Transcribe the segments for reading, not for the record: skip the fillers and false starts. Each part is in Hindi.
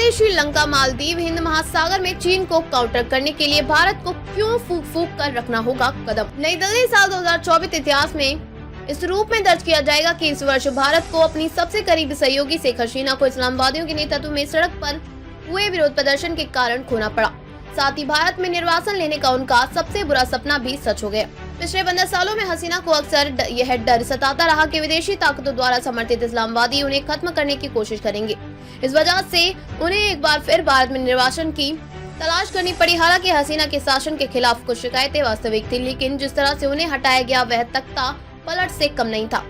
बांग्लादेश, श्रीलंका, मालदीव, हिंद महासागर में चीन को काउंटर करने के लिए भारत को क्यों फूंक फूंक कर रखना होगा कदम। नई दिल्ली साल 2024 इतिहास में इस रूप में दर्ज किया जाएगा कि इस वर्ष भारत को अपनी सबसे करीबी सहयोगी शेख हसीना को इस्लामवादियों के नेतृत्व में सड़क पर हुए विरोध प्रदर्शन के कारण खोना पड़ा। साथ ही भारत में निर्वासन लेने का उनका सबसे बुरा सपना भी सच हो गया। पिछले 15 सालों में हसीना को अक्सर यह डर सताता रहा कि विदेशी ताकतों द्वारा समर्थित इस्लामवादी उन्हें खत्म करने की कोशिश करेंगे। इस वजह से उन्हें एक बार फिर भारत में निर्वासन की तलाश करनी पड़ी। हालांकि हसीना के शासन के खिलाफ कुछ शिकायतें वास्तविक थी, लेकिन जिस तरह से उन्हें हटाया गया वह तख्ता पलट से कम नहीं था।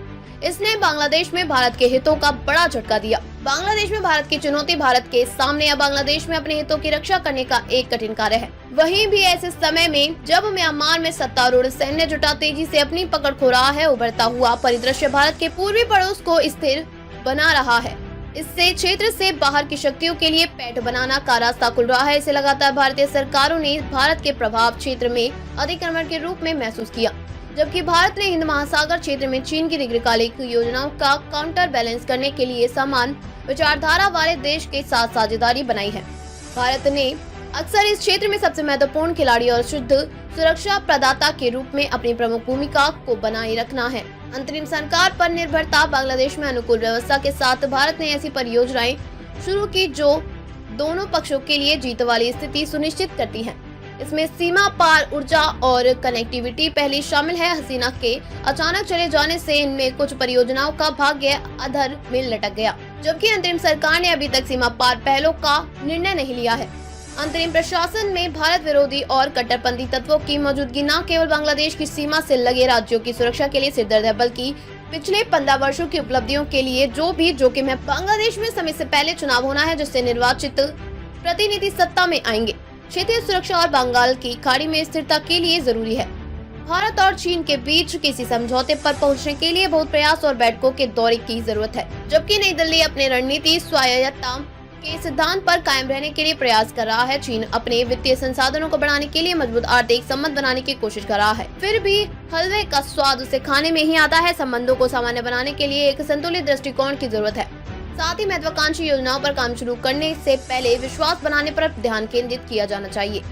इसने बांग्लादेश में भारत के हितों का बड़ा झटका दिया। बांग्लादेश में भारत की चुनौती भारत के सामने या बांग्लादेश में अपने हितों की रक्षा करने का एक कठिन कार्य है। वहीं भी ऐसे समय में जब म्यांमार में सत्तारूढ़ सैन्य जुटा तेजी से अपनी पकड़ खो रहा है, उभरता हुआ परिदृश्य भारत के पूर्वी पड़ोस को स्थिर बना रहा है। इससे क्षेत्र से बाहर की शक्तियों के लिए पैठ बनाना का रास्ता खुल रहा है। इसे लगातार भारतीय सरकारों ने भारत के प्रभाव क्षेत्र में अतिक्रमण के रूप में महसूस किया, जबकि भारत ने हिंद महासागर क्षेत्र में चीन की दीर्घकालिक योजनाओं का काउंटर बैलेंस करने के लिए समान विचारधारा वाले देश के साथ साझेदारी बनाई है। भारत ने अक्सर इस क्षेत्र में सबसे महत्वपूर्ण खिलाड़ी और शुद्ध सुरक्षा प्रदाता के रूप में अपनी प्रमुख भूमिका को बनाए रखना है। अंतरिम सरकार पर निर्भरता। बांग्लादेश में अनुकूल व्यवस्था के साथ भारत ने ऐसी परियोजनाएं शुरू की जो दोनों पक्षों के लिए जीत वाली स्थिति सुनिश्चित करती है। इसमें सीमा पार ऊर्जा और कनेक्टिविटी पहले शामिल है। हसीना के अचानक चले जाने से इनमें कुछ परियोजनाओं का भाग्य अधर में लटक गया, जबकि अंतरिम सरकार ने अभी तक सीमा पार पहलों का निर्णय नहीं लिया है। अंतरिम प्रशासन में भारत विरोधी और कट्टरपंथी तत्वों की मौजूदगी न केवल बांग्लादेश की सीमा से लगे राज्यों की सुरक्षा के लिए सिरदर्द है, बल्कि पिछले 15 वर्षों की उपलब्धियों के लिए जो भी जोखिम है। बांग्लादेश में समय से पहले चुनाव होना है, जिससे निर्वाचित प्रतिनिधि सत्ता में आएंगे। क्षेत्रीय सुरक्षा और बंगाल की खाड़ी में स्थिरता के लिए जरूरी है। भारत और चीन के बीच किसी समझौते पर पहुंचने के लिए बहुत प्रयास और बैठकों के दौरे की जरूरत है, जबकि नई दिल्ली अपने रणनीति स्वायत्तता के सिद्धांत पर कायम रहने के लिए प्रयास कर रहा है। चीन अपने वित्तीय संसाधनों को बढ़ाने के लिए मजबूत आर्थिक संबंध बनाने की कोशिश कर रहा है। फिर भी हलवे का स्वाद उसे खाने में ही आता है। संबंधों को सामान्य बनाने के लिए एक संतुलित दृष्टिकोण की जरूरत है। साथ ही महत्वाकांक्षी योजनाओं पर काम शुरू करने से पहले विश्वास बनाने पर ध्यान केंद्रित किया जाना चाहिए।